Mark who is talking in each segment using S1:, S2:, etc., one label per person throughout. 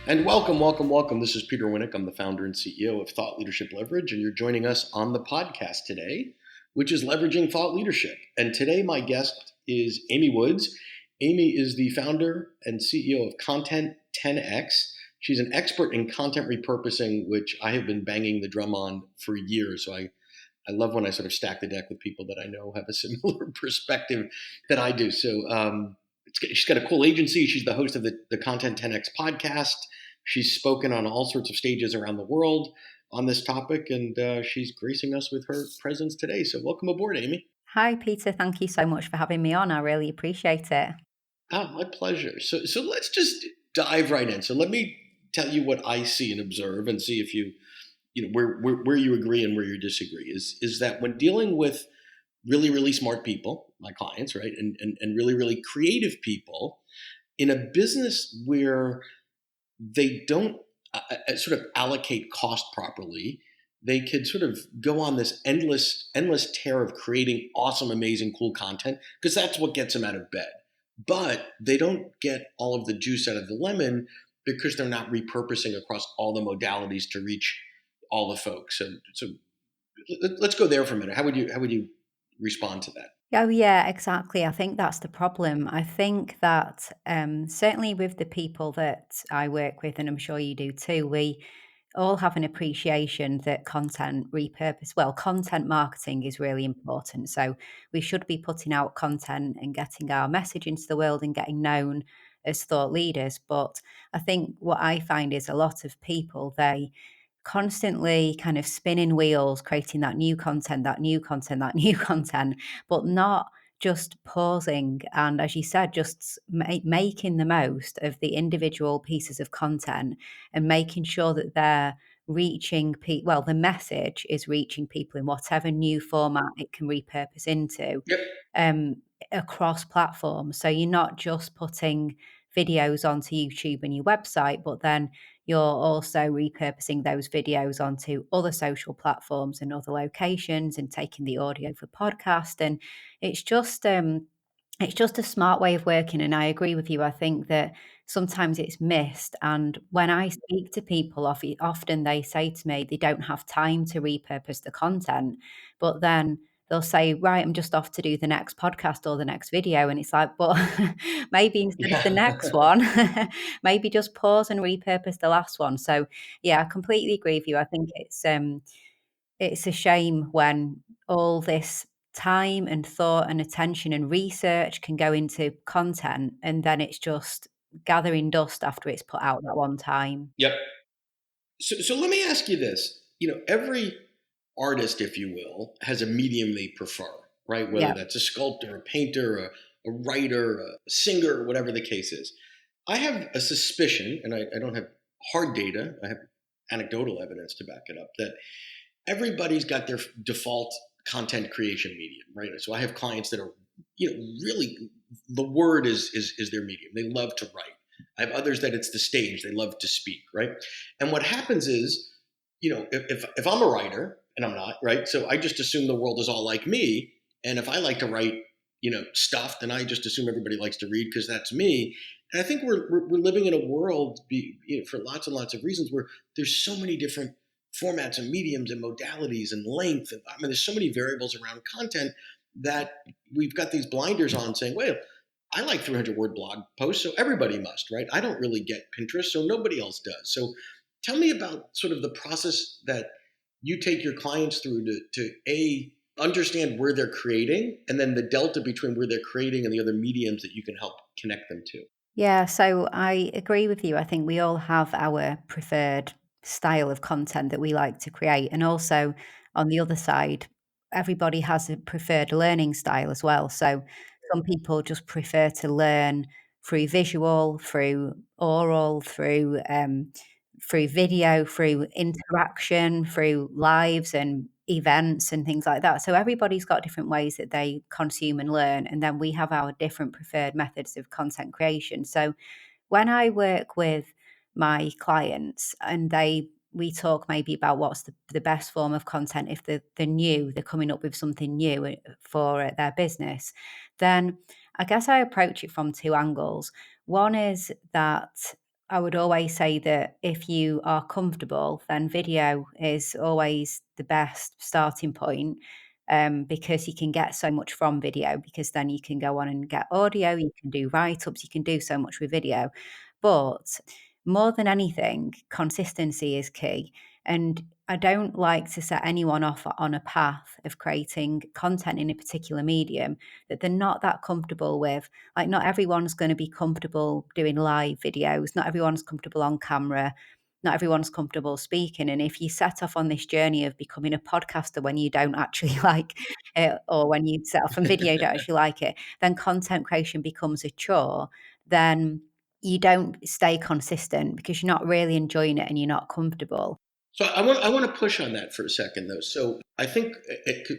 S1: And welcome, welcome, welcome. This is Peter Winnick. I'm the founder and CEO of Thought Leadership Leverage, and you're joining us on the podcast today, which is Leveraging Thought Leadership. And today, my guest is Amy Woods. Amy is the founder and CEO of Content 10X. She's an expert in content repurposing, which I have been banging the drum on for years. So I love when I sort of stack the deck with people that I know have a similar perspective that I do. She's got a cool agency. She's the host of the Content 10X podcast. She's spoken on all sorts of stages around the world on this topic, and she's gracing us with her presence today. So welcome aboard, Amy.
S2: Hi, Peter. Thank you so much for having me on. I really appreciate it.
S1: My pleasure. So let's just dive right in. So let me tell you what I see and observe, and see if where you agree and where you disagree. Is that when dealing with really, really smart people, my clients, right, and really, really creative people in a business where they don't sort of allocate cost properly, they could sort of go on this endless tear of creating awesome, amazing, cool content because that's what gets them out of bed. But they don't get all of the juice out of the lemon because they're not repurposing across all the modalities to reach all the folks. So let's go there for a minute. How would you respond to that?
S2: Oh, yeah, exactly. I think that's the problem. I think that certainly with the people that I work with, and I'm sure you do too, we all have an appreciation that content marketing is really important. So we should be putting out content and getting our message into the world and getting known as thought leaders. But I think what I find is a lot of people, they constantly kind of spinning wheels, creating that new content, that new content, that new content, but not just pausing and, as you said, just making the most of the individual pieces of content and making sure that they're reaching people. Well, the message is reaching people in whatever new format it can repurpose into,
S1: Yep.
S2: um, across platforms. So you're not just putting videos onto YouTube and your website, but then you're also repurposing those videos onto other social platforms and other locations and taking the audio for podcast. And it's just it's just a smart way of working, and I agree with you. I think that sometimes it's missed, and when I speak to people, often they say to me they don't have time to repurpose the content, but then they'll say, "Right, I'm just off to do the next podcast or the next video," and it's like, "But maybe instead of the
S1: Yeah.
S2: next one, maybe just pause and repurpose the last one." So, yeah, I completely agree with you. I think it's a shame when all this time and thought and attention and research can go into content, and then it's just gathering dust after it's put out that one time.
S1: Yep. So let me ask you this. Every artist, if you will, has a medium they prefer, right? Whether
S2: Yeah.
S1: that's a sculptor, a painter, a writer, a singer, whatever the case is. I have a suspicion, and I don't have hard data, I have anecdotal evidence to back it up, that everybody's got their default content creation medium, right? So I have clients that are, really the word is their medium. They love to write. I have others that it's the stage. They love to speak, right? And what happens is, if I'm a writer and I'm not, right? So I just assume the world is all like me. And if I like to write, stuff, then I just assume everybody likes to read because that's me. And I think we're living in a world for lots and lots of reasons where there's so many different formats and mediums and modalities and length. And I mean, there's so many variables around content that we've got these blinders on saying, well, I like 300-word blog posts, so everybody must, right? I don't really get Pinterest, so nobody else does. So tell me about sort of the process that you take your clients through to understand where they're creating, and then the delta between where they're creating and the other mediums that you can help connect them to.
S2: Yeah, so I agree with you. I think we all have our preferred style of content that we like to create. And also, on the other side, everybody has a preferred learning style as well. So some people just prefer to learn through visual, through oral, through video, through interaction, through lives and events and things like that. So everybody's got different ways that they consume and learn. And then we have our different preferred methods of content creation. So when I work with my clients and we talk maybe about what's the best form of content if they're coming up with something new for their business, then I guess I approach it from two angles. One is that I would always say that if you are comfortable, then video is always the best starting point, because you can get so much from video, because then you can go on and get audio, you can do write-ups, you can do so much with video. But more than anything, consistency is key. And I don't like to set anyone off on a path of creating content in a particular medium that they're not that comfortable with. Like, not everyone's gonna be comfortable doing live videos, not everyone's comfortable on camera, not everyone's comfortable speaking, and if you set off on this journey of becoming a podcaster when you don't actually like it, or when you set off on video, you don't actually like it, then content creation becomes a chore, then you don't stay consistent because you're not really enjoying it and you're not comfortable.
S1: So I want to push on that for a second though. So I think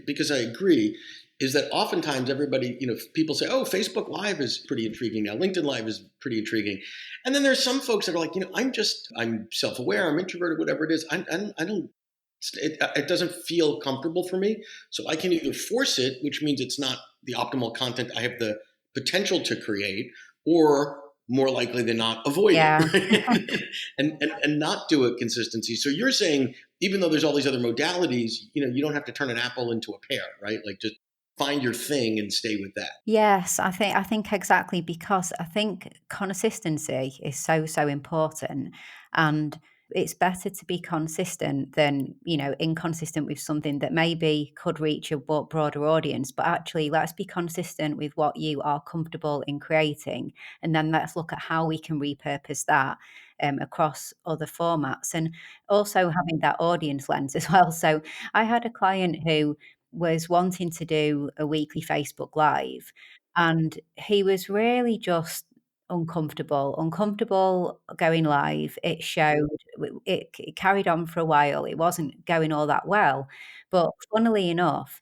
S1: because I agree is that oftentimes everybody, people say, "Oh, Facebook Live is pretty intriguing now. LinkedIn Live is pretty intriguing," and then there's some folks that are like, I'm self-aware, I'm introverted, whatever it is. I don't. It doesn't feel comfortable for me. So I can either force it, which means it's not the optimal content I have the potential to create, or more likely than not, avoid it,
S2: Yeah.
S1: right? and not do it consistency. So you're saying even though there's all these other modalities, you don't have to turn an apple into a pear, right? Like just find your thing and stay with that.
S2: Yes, I think exactly, because I think consistency is so, so important, and it's better to be consistent than, inconsistent with something that maybe could reach a broader audience. But actually, let's be consistent with what you are comfortable in creating, and then let's look at how we can repurpose that across other formats, and also having that audience lens as well. So I had a client who was wanting to do a weekly Facebook Live, and he was really just uncomfortable going live. It showed, it carried on for a while, it wasn't going all that well, but funnily enough,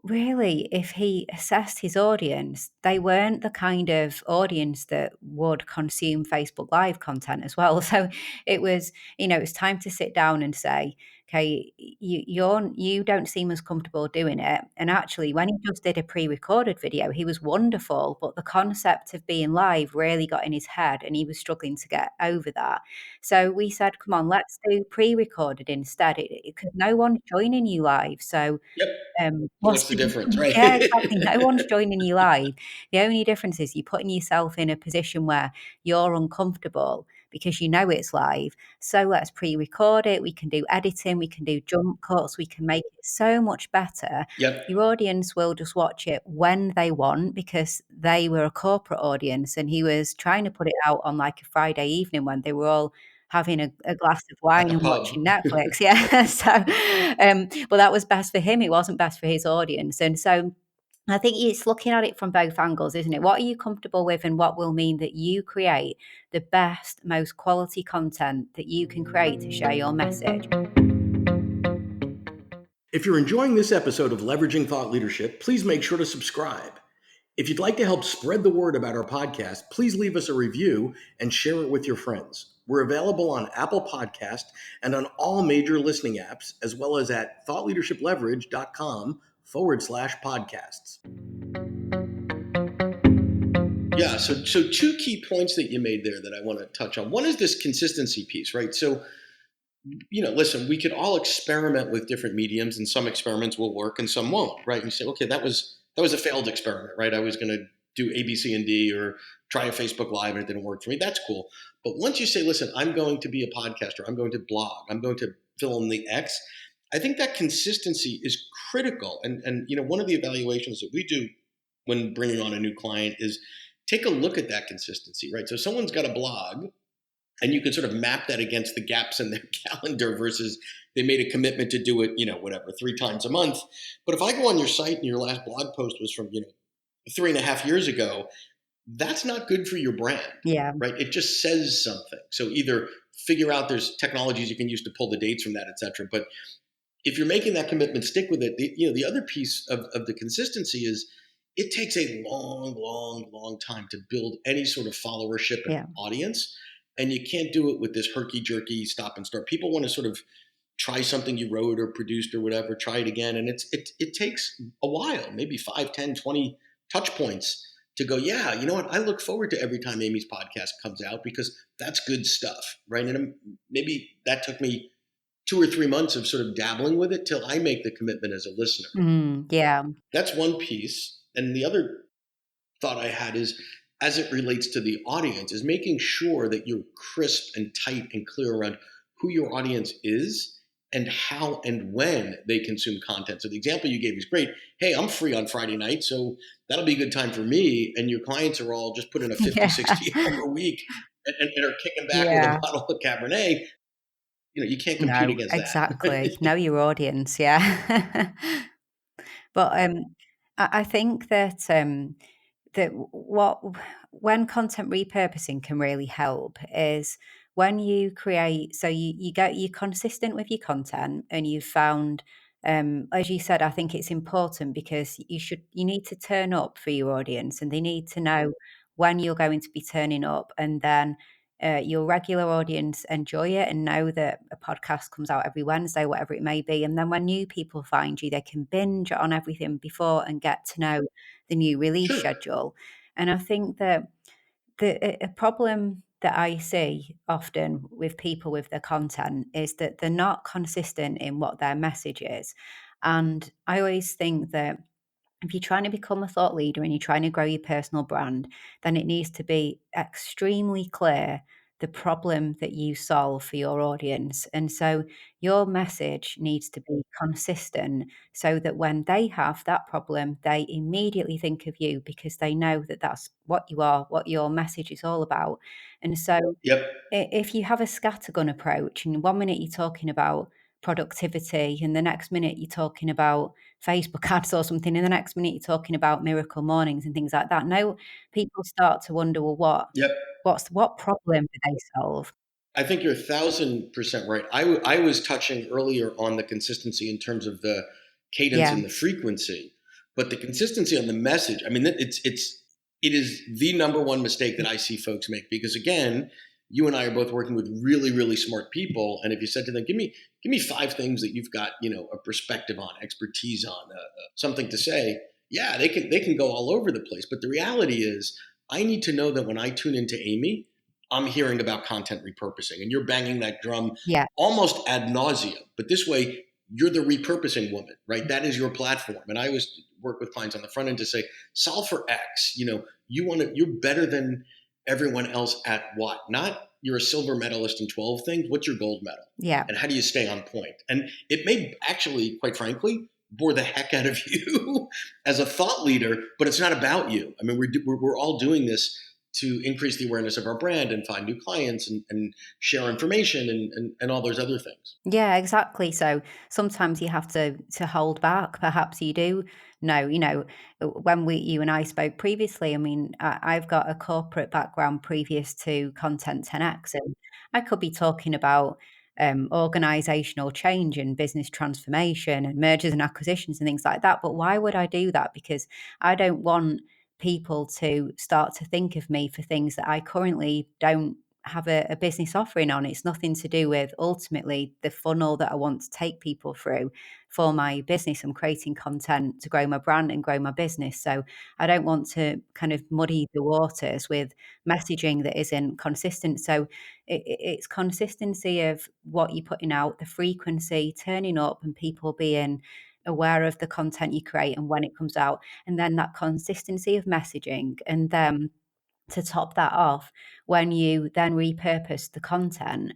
S2: really, if he assessed his audience, they weren't the kind of audience that would consume Facebook Live content as well. So it was, it's time to sit down and say, okay, you don't seem as comfortable doing it. And actually, when he just did a pre-recorded video, he was wonderful, but the concept of being live really got in his head, and he was struggling to get over that. So we said, come on, let's do pre-recorded instead, because no one's joining you live. So
S1: Yep. So
S2: what's
S1: what's the
S2: the
S1: difference,
S2: difference?
S1: right?
S2: Yeah, exactly. No one's joining you live. The only difference is you're putting yourself in a position where you're uncomfortable because you know it's live. So let's pre-record it. We can do editing. We can do jump cuts. We can make it so much better.
S1: Yep.
S2: Your audience will just watch it when they want, because they were a corporate audience, and he was trying to put it out on like a Friday evening when they were all having a glass of
S1: At
S2: wine
S1: the
S2: and
S1: pub.
S2: watching Netflix, yeah. So, well, that was best for him, it wasn't best for his audience, and so I think it's looking at it from both angles, isn't it? What are you comfortable with, and what will mean that you create the best, most quality content that you can create to share your message?
S1: If you're enjoying this episode of Leveraging Thought Leadership, please make sure to subscribe. If you'd like to help spread the word about our podcast, please leave us a review and share it with your friends. We're available on Apple Podcast and on all major listening apps, as well as at thoughtleadershipleverage.com/podcasts. Yeah, so two key points that you made there that I want to touch on. One is this consistency piece, right? So listen, we could all experiment with different mediums, and some experiments will work and some won't, right? And you say, okay, that was a failed experiment, right? I was going to do A, B, C, and D, or try a Facebook Live, and it didn't work for me. That's cool. But once you say, listen, I'm going to be a podcaster, I'm going to blog, I'm going to fill in the X, I think that consistency is critical. And one of the evaluations that we do when bringing on a new client is take a look at that consistency, right? So someone's got a blog, and you can sort of map that against the gaps in their calendar versus they made a commitment to do it, whatever, 3 times a month. But if I go on your site and your last blog post was from, 3.5 years ago, that's not good for your brand,
S2: Yeah,
S1: right? It just says something. So either figure out there's technologies you can use to pull the dates from that, et cetera. But if you're making that commitment, stick with it. The other piece of the consistency is it takes a long, long, long time to build any sort of followership and
S2: yeah,
S1: audience. And you can't do it with this herky jerky stop and start. People want to sort of try something you wrote or produced or whatever, try it again. And it takes a while, maybe 5, 10, 20 touch points to go, yeah, you know what? I look forward to every time Amy's podcast comes out because that's good stuff, right? And maybe that took me 2 or 3 months of sort of dabbling with it till I make the commitment as a listener.
S2: Yeah.
S1: That's one piece. And the other thought I had is, as it relates to the audience, is making sure that you're crisp and tight and clear around who your audience is and how and when they consume content. So the example you gave is great. Hey, I'm free on Friday night, so that'll be a good time for me. And your clients are all just put in a 50,
S2: Yeah.
S1: 60 hour week and are kicking back with a
S2: Yeah.
S1: bottle of Cabernet. You can't compete
S2: No,
S1: against that.
S2: exactly. Know your audience, yeah. But, I think that, that what when content repurposing can really help is when you create so you're consistent with your content and you've found, as you said, I think it's important because you need to turn up for your audience and they need to know when you're going to be turning up, and then your regular audience enjoy it and know that a podcast comes out every Wednesday, whatever it may be. And then when new people find you, they can binge on everything before and get to know the new release
S1: Sure.
S2: schedule. And I think that a problem that I see often with people with their content is that they're not consistent in what their message is. And I always think that if you're trying to become a thought leader and you're trying to grow your personal brand, then it needs to be extremely clear the problem that you solve for your audience. And so your message needs to be consistent so that when they have that problem, they immediately think of you because they know that that's what you are, what your message is all about. And so
S1: Yep.
S2: if you have a scattergun approach and 1 minute you're talking about productivity and the next minute you're talking about Facebook ads or something, and the next minute you're talking about miracle mornings and things like that, now people start to wonder, well,
S1: Yep.
S2: what problem do they solve?
S1: I think you're 1,000% right. I was touching earlier on the consistency in terms of the cadence
S2: Yeah,
S1: and the frequency, but the consistency on the message. I mean, it is the number one mistake that I see folks make because again, you and I are both working with really really smart people, and if you said to them, give me 5 things that you've got a perspective on, expertise on, something to say, yeah, they can go all over the place. But the reality is, I need to know that when I tune into Amy, I'm hearing about content repurposing, and you're banging that drum
S2: yeah,
S1: almost ad nauseum. But this way, you're the repurposing woman, right? That is your platform. And I always work with clients on the front end to say, solve for X. You're better than everyone else at what? Not you're a silver medalist in 12 things. What's your gold medal?
S2: yeah,
S1: And how do you stay on point? And it may actually, quite frankly, bore the heck out of you as a thought leader, but it's not about you. I mean, we're all doing this to increase the awareness of our brand and find new clients and share information and all those other things.
S2: yeah, exactly. So sometimes you have to hold back. Perhaps you do know, when you and I spoke previously. I mean, I've got a corporate background previous to Content 10x, and I could be talking about organizational change and business transformation and mergers and acquisitions and things like that. But why would I do that? Because I don't want people to start to think of me for things that I currently don't have a business offering on. It's nothing to do with ultimately the funnel that I want to take people through for my business. I'm creating content to grow my brand and grow my business. So I don't want to kind of muddy the waters with messaging that isn't consistent. So it's consistency of what you're putting out, the frequency, turning up, and people being aware of the content you create and when it comes out, and then that consistency of messaging. And then to top that off, when you then repurpose the content,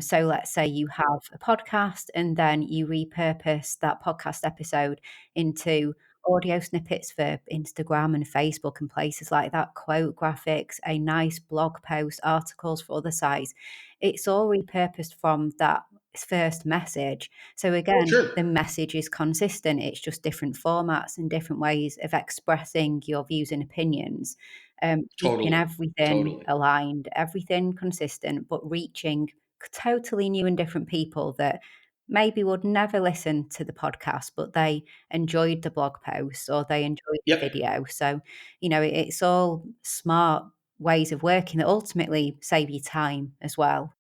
S2: so let's say you have a podcast and then you repurpose that podcast episode into audio snippets for Instagram and Facebook and places like that, quote graphics, a nice blog post, articles for other sites. It's all repurposed from that first message. So again,
S1: Sure.
S2: the message is consistent. It's just different formats and different ways of expressing your views and opinions, keeping
S1: Totally.
S2: everything
S1: Totally.
S2: aligned, everything consistent, but reaching totally new and different people that maybe would never listen to the podcast, but they enjoyed the blog post or they enjoyed the
S1: Yep.
S2: video. So, it's all smart ways of working that ultimately save you time as well.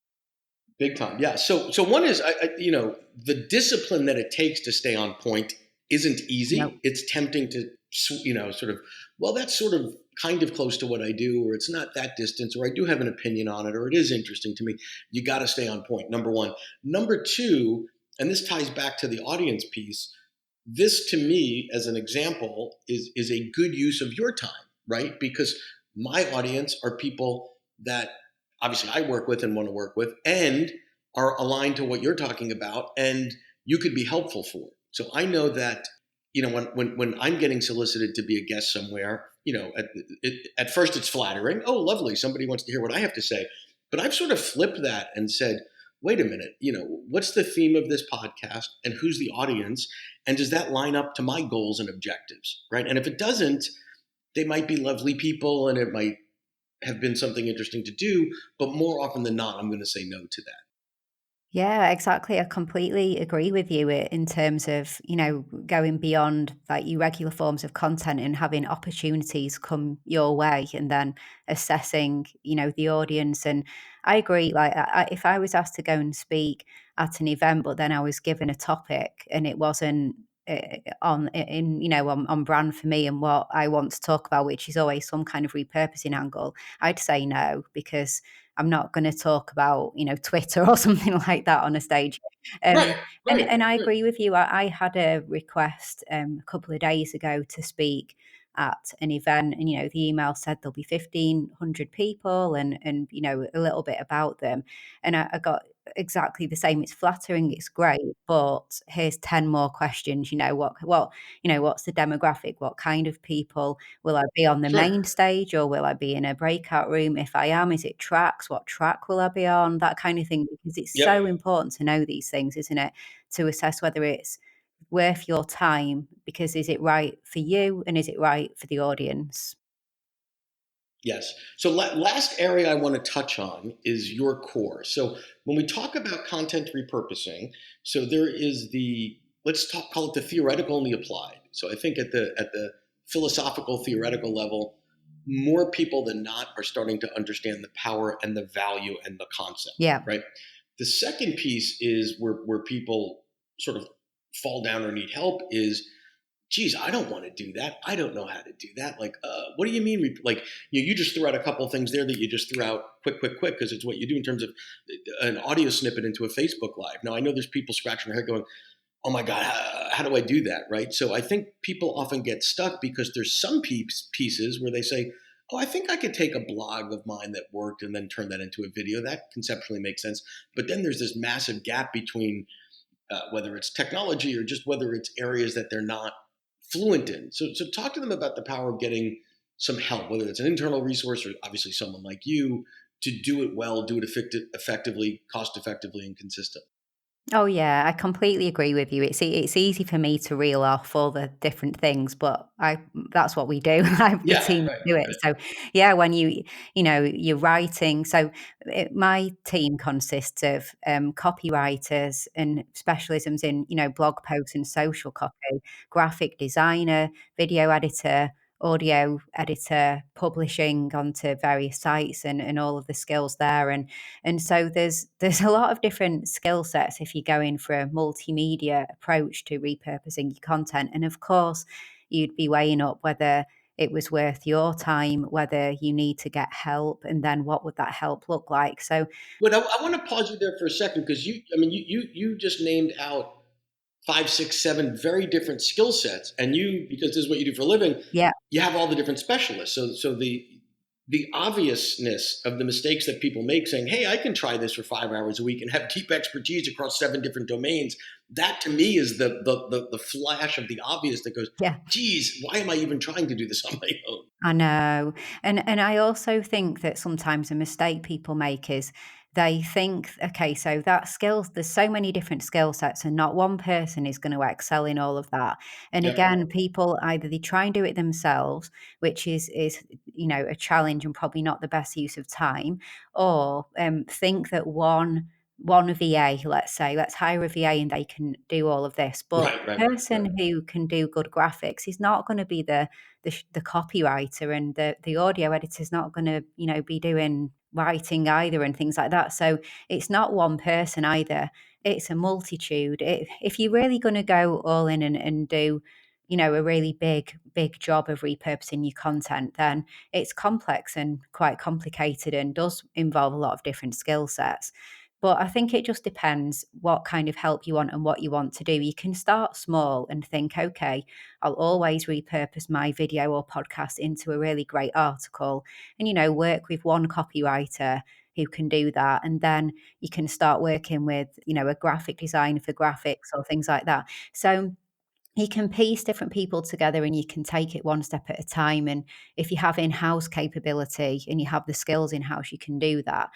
S1: Big time. Yeah. So one is, the discipline that it takes to stay on point isn't
S2: No.
S1: easy. It's tempting to, sort of, well, that's sort of kind of close to what I do, or it's not that distance, or I do have an opinion on it, or it is interesting to me, you got to stay on point. Number one. Number two, and this ties back to the audience piece. This to me, as an example, is a good use of your time, right? Because my audience are people that obviously I work with and want to work with, and are aligned to what you're talking about, and you could be helpful for. So I know that when I'm getting solicited to be a guest somewhere, at first it's flattering. Oh, lovely, somebody wants to hear what I have to say. But I've sort of flipped that and said, wait a minute, what's the theme of this podcast, and who's the audience, and does that line up to my goals and objectives, right? And if it doesn't, they might be lovely people, and it might have been something interesting to do, but more often than not, I'm going to say no to that.
S2: Yeah, exactly. I completely agree with you in terms of, going beyond like your regular forms of content and having opportunities come your way and then assessing, the audience. And I agree. Like, if I was asked to go and speak at an event, but then I was given a topic and it wasn't on brand for me and what I want to talk about, which is always some kind of repurposing angle, I'd say no because I'm not gonna talk about, Twitter or something like that on a stage.
S1: Right,
S2: Um, and
S1: right,
S2: and I
S1: right.
S2: agree with you. I had a request, a couple of days ago to speak at an event, and, the email said there'll be 1,500 people and, a little bit about them. And I got exactly the same. It's flattering, it's great, but here's 10 more questions. What's the demographic? What kind of people? Will I be on the
S1: Sure.
S2: main stage or will I be in a breakout room? If I am, is it tracks? What track will I be on? That kind of thing, because it's
S1: Yep.
S2: so important to know these things, isn't it? To assess whether it's worth your time, because is it right for you and is it right for the audience?
S1: Yes. So last area I want to touch on is your core. So when we talk about content repurposing, so there is the let's talk call it the theoretical and the applied. So I think at the philosophical theoretical level, more people than not are starting to understand the power and the value and the concept,
S2: Yeah.
S1: right? The second piece is where people sort of fall down or need help is geez, I don't want to do that. I don't know how to do that. Like, what do you mean? Like, you just threw out a couple of things there that you just threw out quick, quick, quick, because it's what you do in terms of an audio snippet into a Facebook Live. Now, I know there's people scratching their head going, oh my God, how do I do that? Right. So I think people often get stuck because there's some pieces where they say, oh, I think I could take a blog of mine that worked and then turn that into a video. That conceptually makes sense. But then there's this massive gap between whether it's technology or just whether it's areas that they're not fluent in. So talk to them about the power of getting some help, whether it's an internal resource or obviously someone like you to do it well, do it effectively, cost effectively, and consistent.
S2: Oh yeah, I completely agree with you. It's easy for me to reel off all the different things, but I that's what we do. I have the
S1: Yeah,
S2: team
S1: right,
S2: do it.
S1: right.
S2: So yeah, when you're writing. So my team consists of copywriters and specialisms in blog posts and social copy, graphic designer, video editor, audio editor, publishing onto various sites and all of the skills there. And so there's a lot of different skill sets if you're going for a multimedia approach to repurposing your content. And of course, you'd be weighing up whether it was worth your time, whether you need to get help, and then what would that help look like. So
S1: But I want to pause you there for a second because I mean, you just named out five, six, seven very different skill sets, and you because this is what you do for a living,
S2: yeah,
S1: you have all the different specialists. So the obviousness of the mistakes that people make saying, hey, I can try this for 5 hours a week and have deep expertise across seven different domains. That to me is the flash of the obvious that goes,
S2: yeah.
S1: geez, why am I even trying to do this on my own?
S2: I know. And I also think that sometimes a mistake people make is they think, okay, so that skills, there's so many different skill sets and not one person is going to excel in all of that. And
S1: Yep.
S2: again, people either they try and do it themselves, which is a challenge and probably not the best use of time, or think that one VA, let's say, let's hire a VA and they can do all of this. But
S1: Right, right,
S2: the
S1: right.
S2: person who can do good graphics is not going to be the copywriter, and the audio editor's not gonna, be doing writing either and things like that. So it's not one person either. It's a multitude. If you're really gonna go all in and do a really big job of repurposing your content, then it's complex and quite complicated and does involve a lot of different skill sets. But I think it just depends what kind of help you want and what you want to do. You can start small and think, okay, I'll always repurpose my video or podcast into a really great article and, work with one copywriter who can do that. And then you can start working with, a graphic designer for graphics or things like that. So you can piece different people together and you can take it one step at a time. And if you have in-house capability and you have the skills in-house, you can do that.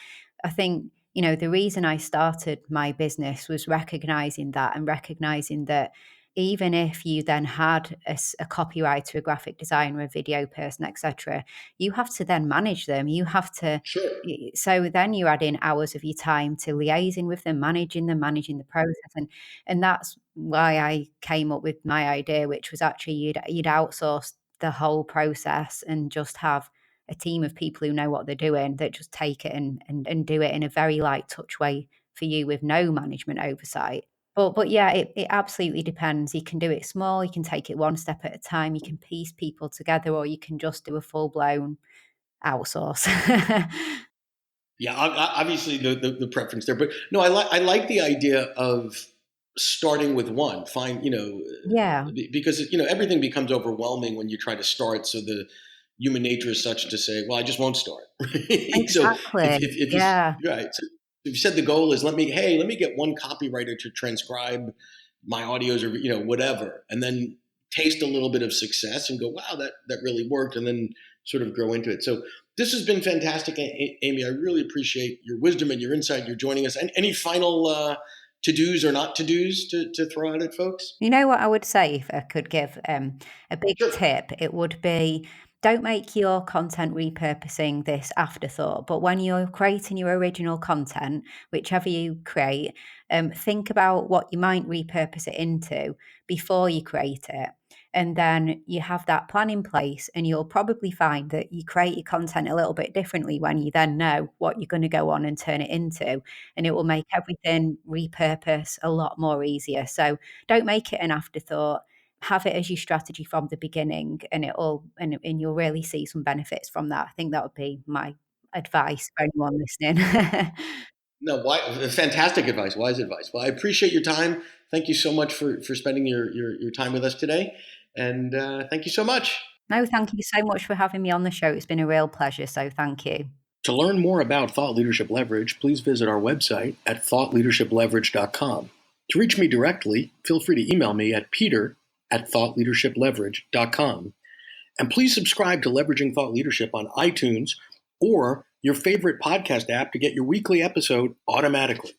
S2: I think, the reason I started my business was recognizing that, and recognizing that even if you then had a copywriter, a graphic designer, a video person, etc., you have to then manage them. You have to,
S1: Sure.
S2: so then you add in hours of your time to liaising with them, managing the process. And that's why I came up with my idea, which was actually you'd outsource the whole process and just have a team of people who know what they're doing that just take it and do it in a very light touch way for you with no management oversight. But yeah, it absolutely depends. You can do it small, you can take it one step at a time, you can piece people together, or you can just do a full blown outsource.
S1: Yeah, obviously the preference there, but no, I like the idea of starting with one. Find
S2: Yeah,
S1: because everything becomes overwhelming when you try to start. So the human nature is such to say, well, I just won't start. Right? So
S2: exactly.
S1: if
S2: Yeah.
S1: you right, so if you said the goal is let me get one copywriter to transcribe my audios or whatever, and then taste a little bit of success and go, wow, that really worked, and then sort of grow into it. So this has been fantastic, Amy. I really appreciate your wisdom and your insight. You're joining us. And any final to dos or not to dos to throw out at folks?
S2: You know what I would say if I could give a big
S1: Sure.
S2: tip? It would be, don't make your content repurposing this afterthought, but when you're creating your original content, whichever you create, think about what you might repurpose it into before you create it. And then you have that plan in place, and you'll probably find that you create your content a little bit differently when you then know what you're going to go on and turn it into. And it will make everything repurpose a lot more easier. So, don't make it an afterthought. Have it as your strategy from the beginning, and and you'll really see some benefits from that. I think that would be my advice for anyone listening.
S1: No, fantastic advice, wise advice. Well, I appreciate your time. Thank you so much for spending your time with us today. And thank you so much.
S2: No, thank you so much for having me on the show. It's been a real pleasure. So thank you.
S1: To learn more about Thought Leadership Leverage, please visit our website at thoughtleadershipleverage.com. To reach me directly, feel free to email me at peter@thoughtleadershipleverage.com. And please subscribe to Leveraging Thought Leadership on iTunes or your favorite podcast app to get your weekly episode automatically.